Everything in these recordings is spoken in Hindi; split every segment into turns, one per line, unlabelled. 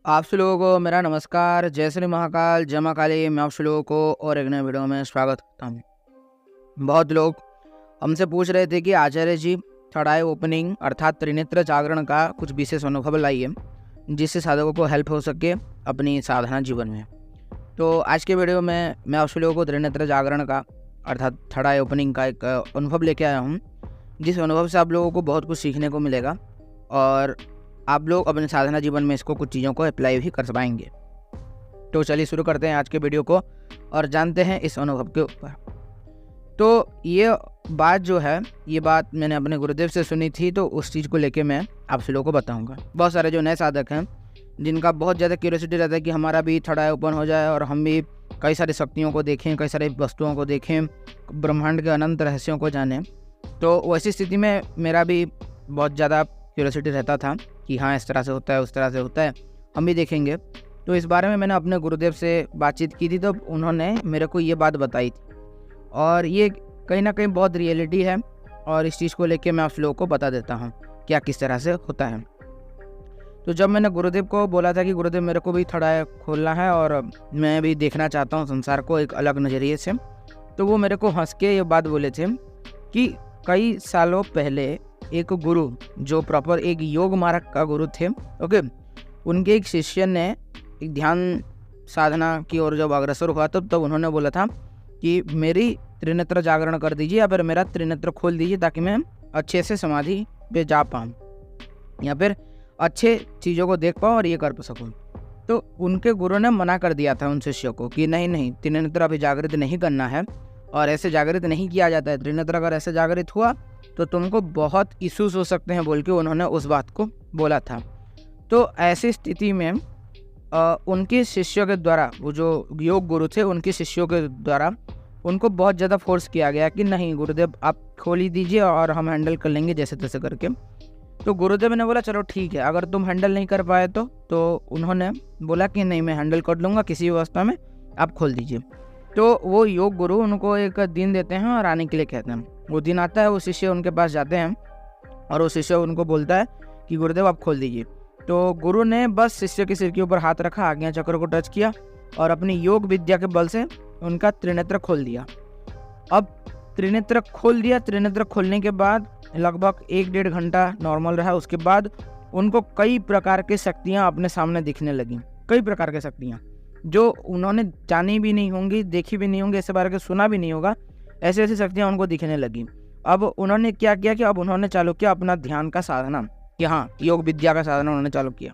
आप सभी लोगों को मेरा नमस्कार। जय श्री महाकाल, जय मां काली। मैं आप सभी लोगों को और एक नए वीडियो में स्वागत करता हूं। बहुत लोग हमसे पूछ रहे थे कि आचार्य जी थर्ड आई ओपनिंग अर्थात त्रिनेत्र जागरण का कुछ विशेष अनुभव लाइए जिससे साधकों को हेल्प हो सके अपनी साधना जीवन में। तो आज के वीडियो में मैं आप सभी लोगों को त्रिनेत्र जागरण का अर्थात थर्ड आई ओपनिंग का एक अनुभव लेके आया हूँ, जिस अनुभव से आप लोगों को बहुत कुछ सीखने को मिलेगा और आप लोग अपने साधना जीवन में इसको कुछ चीज़ों को अप्लाई भी कर पाएंगे। तो चलिए शुरू करते हैं आज के वीडियो को और जानते हैं इस अनुभव के ऊपर। तो ये बात जो है, ये बात मैंने अपने गुरुदेव से सुनी थी, तो उस चीज़ को लेके मैं आप सभी लोगों को बताऊंगा। बहुत सारे जो नए साधक हैं जिनका बहुत ज़्यादा क्यूरियोसिटी रहता है कि हमारा भी थर्ड आई ओपन हो जाए और हम भी कई सारी शक्तियों को देखें, कई सारी वस्तुओं को देखें, ब्रह्मांड के अनंत रहस्यों को जानें। तो वैसी स्थिति में मेरा भी बहुत ज़्यादा क्यूरियोसिटी रहता था कि हाँ इस तरह से होता है, उस तरह से होता है, हम भी देखेंगे। तो इस बारे में मैंने अपने गुरुदेव से बातचीत की थी, तो उन्होंने मेरे को ये बात बताई थी और ये कहीं ना कहीं बहुत रियलिटी है और इस चीज़ को लेके मैं आप लोगों को बता देता हूँ क्या किस तरह से होता है। तो जब मैंने गुरुदेव को बोला था कि गुरुदेव मेरे को भी थोड़ा खोलना है और मैं भी देखना चाहता हूँ संसार को एक अलग नज़रिए से, तो वो मेरे को हंस के ये बात बोले थे कि कई सालों पहले एक गुरु जो प्रॉपर एक योग मार्ग का गुरु थे, ओके, उनके एक शिष्य ने एक ध्यान साधना की ओर जब अग्रसर हुआ तब उन्होंने बोला था कि मेरी त्रिनेत्र जागरण कर दीजिए या फिर मेरा त्रिनेत्र खोल दीजिए ताकि मैं अच्छे से समाधि पे जा पाऊँ या फिर अच्छे चीज़ों को देख पाऊँ और ये कर सकूँ। तो उनके गुरु ने मना कर दिया था उन शिष्यों को कि नहीं, त्रिनेत्र अभी जागृत नहीं करना है और ऐसे जागृत नहीं किया जाता है। त्रिनेत्र अगर ऐसे जागृत हुआ तो तुमको बहुत इश्यूज हो सकते हैं बोल के उन्होंने उस बात को बोला था। तो ऐसी स्थिति में उनके शिष्यों के द्वारा, वो जो योग गुरु थे उनके शिष्यों के द्वारा उनको बहुत ज़्यादा फोर्स किया गया कि नहीं गुरुदेव आप खोल ही दीजिए और हम हैंडल कर लेंगे जैसे तैसे करके। तो गुरुदेव ने बोला चलो ठीक है, अगर तुम हैंडल नहीं कर पाए तो उन्होंने बोला कि नहीं मैं हैंडल कर लूँगा, किसी अवस्था में आप खोल दीजिए। तो वो योग गुरु उनको एक दिन देते हैं और आने के लिए कहते हैं। वो दिन आता है, वो शिष्य उनके पास जाते हैं और वो शिष्य उनको बोलता है कि गुरुदेव आप खोल दीजिए। तो गुरु ने बस शिष्य के सिर के ऊपर हाथ रखा, आज्ञा चक्र को टच किया और अपनी योग विद्या के बल से उनका त्रिनेत्र खोल दिया। अब त्रिनेत्र खोल दिया। त्रिनेत्र खोलने के बाद लगभग 1-1.5 घंटा नॉर्मल रहा। उसके बाद उनको कई प्रकार की शक्तियाँ अपने सामने दिखने लगीं, कई प्रकार की शक्तियाँ जो उन्होंने जानी भी नहीं होंगी, देखी भी नहीं होंगी, ऐसे बारे में सुना भी नहीं होगा, ऐसी ऐसी शक्तियाँ उनको दिखने लगी। अब उन्होंने क्या किया कि अब उन्होंने चालू किया अपना ध्यान का साधना, कि हाँ योग विद्या का साधना उन्होंने चालू किया।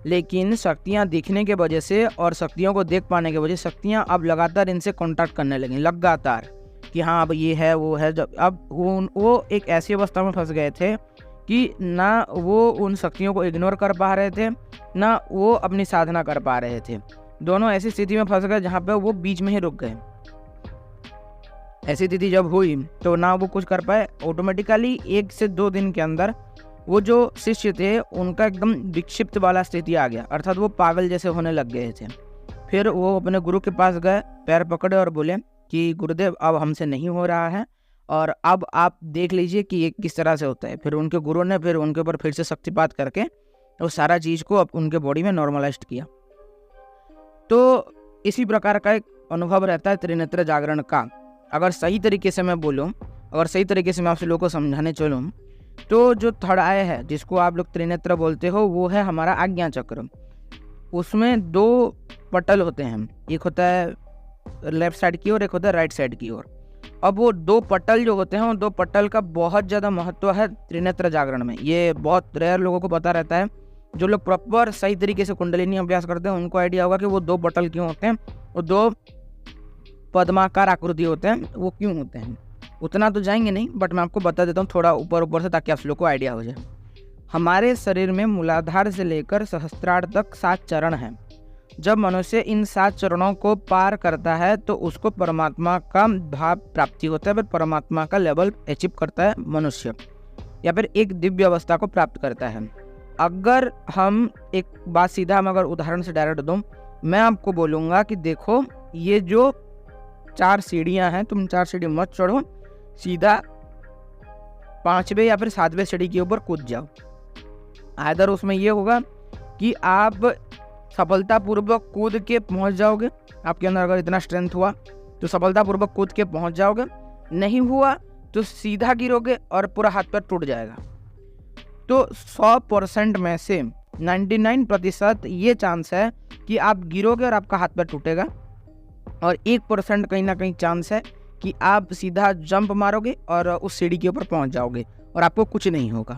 लेकिन शक्तियाँ दिखने के वजह से और शक्तियों को देख पाने के वजह से शक्तियाँ अब लगातार इनसे कॉन्टैक्ट करने लगी, लगातार, कि हाँ अब ये है वो है। जब अब वो एक ऐसी अवस्था में फंस गए थे कि ना वो उन शक्तियों को इग्नोर कर पा रहे थे, ना वो अपनी साधना कर पा रहे थे। दोनों ऐसी स्थिति में फंस गए जहाँ पे वो बीच में ही रुक गए। ऐसी स्थिति जब हुई तो ना वो कुछ कर पाए। ऑटोमेटिकली 1 से 2 दिन के अंदर वो जो शिष्य थे उनका एकदम विक्षिप्त वाला स्थिति आ गया, अर्थात वो पागल जैसे होने लग गए थे। फिर वो अपने गुरु के पास गए, पैर पकड़े और बोले कि गुरुदेव अब हमसे नहीं हो रहा है और अब आप देख लीजिए कि ये किस तरह से होता है। फिर उनके गुरु ने फिर उनके ऊपर फिर से शक्तिपात करके वो सारा चीज़ को अब उनके बॉडी में नॉर्मलाइज्ड किया। तो इसी प्रकार का एक अनुभव रहता है त्रिनेत्र जागरण का। अगर सही तरीके से मैं बोलूँ, अगर सही तरीके से मैं आप लोगों को समझाने चलूँ, तो जो थर्ड आई है जिसको आप लोग त्रिनेत्र बोलते हो वो है हमारा आज्ञा चक्र। उसमें 2 पटल होते हैं, एक होता है लेफ्ट साइड की ओर, एक होता है राइट साइड की ओर। अब वो 2 पटल जो होते हैं, वो 2 पटल का बहुत ज़्यादा महत्व है त्रिनेत्र जागरण में। ये बहुत रेयर लोगों को पता रहता है। जो लोग प्रॉपर सही तरीके से कुंडलिनी अभ्यास करते हैं उनको आइडिया होगा कि वो 2 पटल क्यों होते हैं, वो 2 पद्माकार आकृति होते हैं, वो क्यों होते हैं। उतना तो जाएंगे नहीं, बट मैं आपको बता देता हूँ थोड़ा ऊपर ऊपर से, ताकि आप लोग को आइडिया हो जाए। हमारे शरीर में मूलाधार से लेकर सहस्त्रार तक 7 चरण हैं। जब मनुष्य इन 7 चरणों को पार करता है तो उसको परमात्मा का भाव प्राप्ति होता है, फिर परमात्मा का लेवल अचीव करता है मनुष्य, या फिर एक दिव्य अवस्था को प्राप्त करता है। अगर हम एक बात सीधा हम अगर उदाहरण से डायरेक्ट दूं, मैं आपको बोलूँगा कि देखो ये जो 4 सीढ़ियाँ हैं, तुम 4 सीढ़ी मत चढ़ो, सीधा 5वें या फिर 7वें सीढ़ी के ऊपर कूद जाओ। आइदर उसमें ये होगा कि आप सफलतापूर्वक कूद के पहुंच जाओगे। आपके अंदर अगर इतना स्ट्रेंथ हुआ तो सफलतापूर्वक कूद के पहुंच जाओगे, नहीं हुआ तो सीधा गिरोगे और पूरा हाथ पैर टूट जाएगा। तो 100% में से 99% ये चांस है कि आप गिरोगे और आपका हाथ पैर टूटेगा, और 1% कहीं ना कहीं चांस है कि आप सीधा जंप मारोगे और उस सीढ़ी के ऊपर पहुंच जाओगे और आपको कुछ नहीं होगा।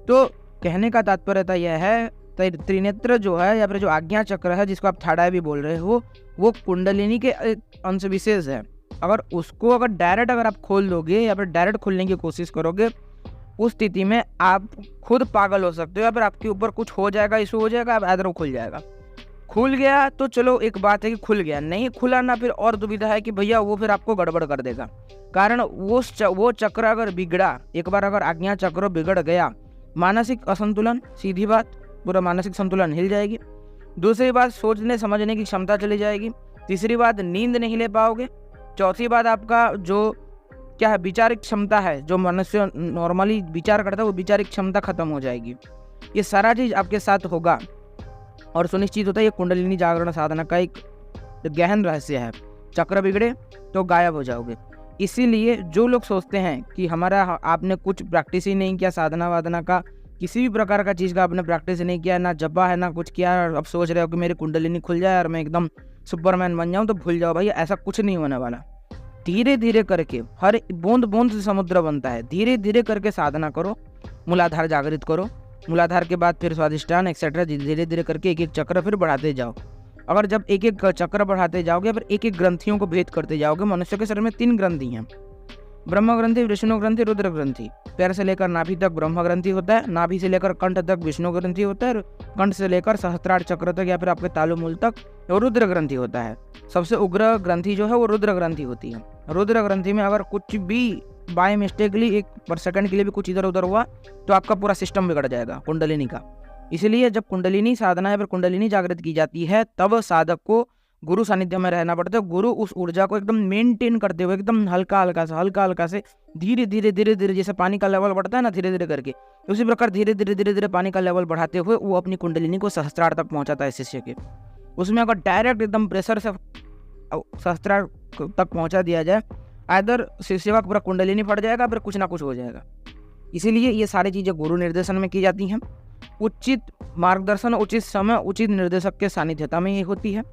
तो कहने का तात्पर्यता यह है, त्रिनेत्र जो है या फिर जो आज्ञा चक्र है जिसको आप थर्ड आई भी बोल रहे हो, वो कुंडलिनी के एक अंश विशेष है। अगर डायरेक्ट आप खोल दोगे या फिर डायरेक्ट खोलने की कोशिश करोगे, उस स्थिति में आप खुद पागल हो सकते हो या फिर आपके ऊपर कुछ हो जाएगा, इशू हो जाएगा, आप इधर खुल जाएगा। खुल गया तो चलो एक बात है कि खुल गया, नहीं खुला ना फिर और दुविधा है कि भैया वो फिर आपको गड़बड़ कर देगा। कारण वो चक्र अगर बिगड़ा, एक बार अगर आज्ञा चक्र बिगड़ गया, मानसिक असंतुलन, सीधी बात पूरा मानसिक संतुलन हिल जाएगी। दूसरी बात, सोचने समझने की क्षमता चली जाएगी। तीसरी बात, नींद नहीं ले पाओगे। चौथी बात, आपका जो क्या है विचारिक क्षमता है, जो मनुष्य नॉर्मली विचार करता है, वो विचारिक क्षमता खत्म हो जाएगी। ये सारा चीज आपके साथ होगा और सुनिश्चित होता है ये कुंडलिनी जागरण साधना का एक गहन रहस्य है। चक्र बिगड़े तो गायब हो जाओगे। इसीलिए जो लोग सोचते हैं कि हमारा आपने कुछ प्रैक्टिस ही नहीं किया, साधना वाधना का किसी भी प्रकार का चीज़ का आपने प्रैक्टिस नहीं किया, ना जपा है ना कुछ किया, अब सोच रहे हो कि मेरी कुंडलिनी खुल जाए और मैं एकदम सुपरमैन बन जाऊं, तो भूल जाओ भाई, ऐसा कुछ नहीं होने वाला। धीरे धीरे करके हर बूंद बूंद से समुद्र बनता है। धीरे धीरे करके साधना करो, मूलाधार जागृत करो, मूलाधार के बाद फिर स्वाधिष्ठान एक्सेट्रा, धीरे धीरे करके एक एक चक्र फिर बढ़ाते जाओ। अगर जब एक एक चक्र बढ़ाते जाओगे, फिर एक एक ग्रंथियों को भेद करते जाओगे। मनुष्य के शरीर में 3 ग्रंथि हैं, ब्रह्म ग्रंथि, विष्णु ग्रंथि, रुद्र ग्रंथि। पैर से लेकर नाभि तक ब्रह्म ग्रंथि होता है, नाभि से लेकर कंठ तक विष्णु ग्रंथि होता है, कंठ से लेकर सहस्त्रार चक्र तक या फिर आपके तालु मूल तक रुद्र ग्रंथि होता है। सबसे उग्र ग्रंथि जो है वो रुद्र ग्रंथि होती है। रुद्र ग्रंथि में अगर कुछ भी बाय मिस्टेकली 1% के लिए भी कुछ इधर उधर हुआ तो आपका पूरा सिस्टम बिगड़ जाएगा कुंडलिनी का। इसलिए जब कुंडलिनी साधना या फिर कुंडलिनी जागृत की जाती है, तब साधक को गुरु सानिध्य में रहना पड़ता है। गुरु उस ऊर्जा को एकदम मेंटेन करते हुए, एकदम हल्का हल्का से धीरे धीरे जैसे पानी का लेवल बढ़ता है ना धीरे धीरे करके, उसी प्रकार धीरे धीरे पानी का लेवल बढ़ाते हुए वो अपनी कुंडलिनी को सहस्त्रार तक पहुंचाता है शिष्य के। उसमें अगर डायरेक्ट एकदम प्रेशर से सहस्त्रार तक पहुंचा दिया जाए, आइदर शिष्य का पूरा कुंडलिनी फट जाएगा, फिर कुछ ना कुछ हो जाएगा। इसीलिए ये सारी चीजें गुरु निर्देशन में की जाती हैं। उचित मार्गदर्शन, उचित समय, उचित निर्देशक के सानिध्यता में ये होती है,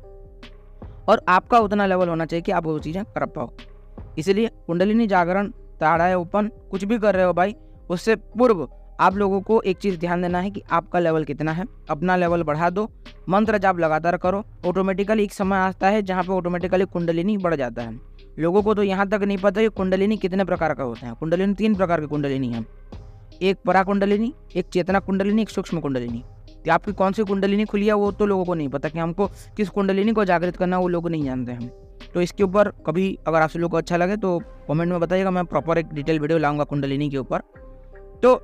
और आपका उतना लेवल होना चाहिए कि आप वो चीज़ें कर पाओ। इसलिए कुंडलिनी जागरण, ताड़ा ओपन, कुछ भी कर रहे हो भाई, उससे पूर्व आप लोगों को एक चीज़ ध्यान देना है कि आपका लेवल कितना है। अपना लेवल बढ़ा दो, मंत्र जाप लगातार करो, ऑटोमेटिकली एक समय आता है जहाँ पे ऑटोमेटिकली कुंडलिनी बढ़ जाता है। लोगों को तो यहाँ तक नहीं पता कि कुंडलिनी कितने प्रकार का होते हैं। कुंडलिनी 3 प्रकार की कुंडलिनी है, एक परा कुंडलिनी, एक चेतना कुंडलिनी, एक सूक्ष्म कुंडलिनी। तो आपकी कौन सी कुंडलिनी खुली है वो तो लोगों को नहीं पता, कि हमको किस कुंडलिनी को जागृत करना वो लोग नहीं जानते हैं। तो इसके ऊपर कभी अगर आप लोगों को अच्छा लगे तो कमेंट में बताइएगा, मैं प्रॉपर एक डिटेल वीडियो लाऊंगा कुंडलिनी के ऊपर। तो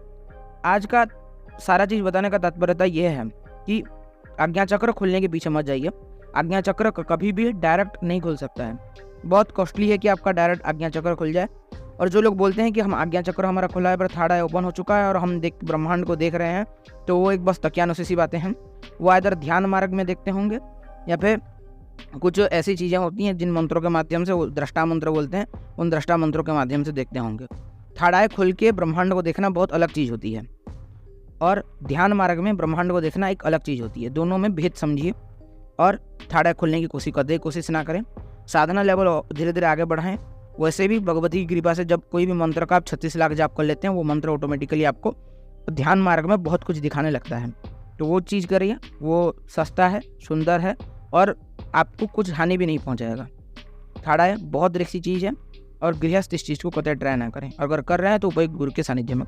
आज का सारा चीज़ बताने का तात्पर्यता ये है कि आज्ञा चक्र खुलने के पीछे मत जाइए। आज्ञा चक्र कभी भी डायरेक्ट नहीं खुल सकता है, बहुत कॉस्टली है कि आपका डायरेक्ट आज्ञा चक्र खुल जाए। और जो लोग बोलते हैं कि हम आज्ञा चक्र हमारा खुला है, पर थर्ड आई ओपन हो चुका है और हम ब्रह्मांड को देख रहे हैं, तो वो एक बस तकियानुसी सी बातें हैं। वो इधर ध्यान मार्ग में देखते होंगे या फिर कुछ ऐसी चीज़ें होती हैं जिन मंत्रों के माध्यम से, वो दृष्टा मंत्र बोलते हैं, उन दृष्टा मंत्रों के माध्यम से देखते होंगे। थर्ड आई खुल के ब्रह्मांड को देखना बहुत अलग चीज़ होती है, और ध्यान मार्ग में ब्रह्मांड को देखना एक अलग चीज़ होती है। दोनों में भेद समझिए और थर्ड आई खुलने की कोशिश ना करें। साधना लेवल धीरे धीरे आगे बढ़ाएं। वैसे भी भगवती की कृपा से जब कोई भी मंत्र का आप 36 लाख जाप कर लेते हैं, वो मंत्र ऑटोमेटिकली आपको ध्यान मार्ग में बहुत कुछ दिखाने लगता है। तो वो चीज़ करिए, वो सस्ता है, सुंदर है और आपको कुछ हानि भी नहीं पहुंचाएगा। थर्ड आई बहुत रिक्सी चीज़ है और गृहस्थ इस चीज़ को कतई ट्राई ना करें। अगर कर रहे हैं तो उपयुक्त गुरु के सानिध्य में।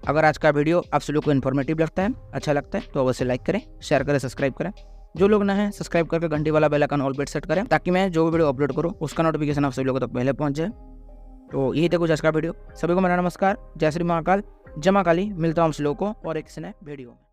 अगर आज का वीडियो आप सभी को इन्फॉर्मेटिव लगता है, अच्छा लगता है, तो अवश्य लाइक करें, शेयर करें, सब्सक्राइब करें। जो लोग नए हैं सब्सक्राइब करके घंटी वाला बेल आइकन ऑल पे सेट करें, ताकि मैं जो वीडियो अपलोड करूँ उसका नोटिफिकेशन आप सभी लोगों तक पहले पहुंच जाए। तो यही था कुछ आज का वीडियो। सभी को मेरा नमस्कार, जय श्री महाकाल, जय मां काली। मिलता हूँ आप सभी लोगों को और एक नए वीडियो में।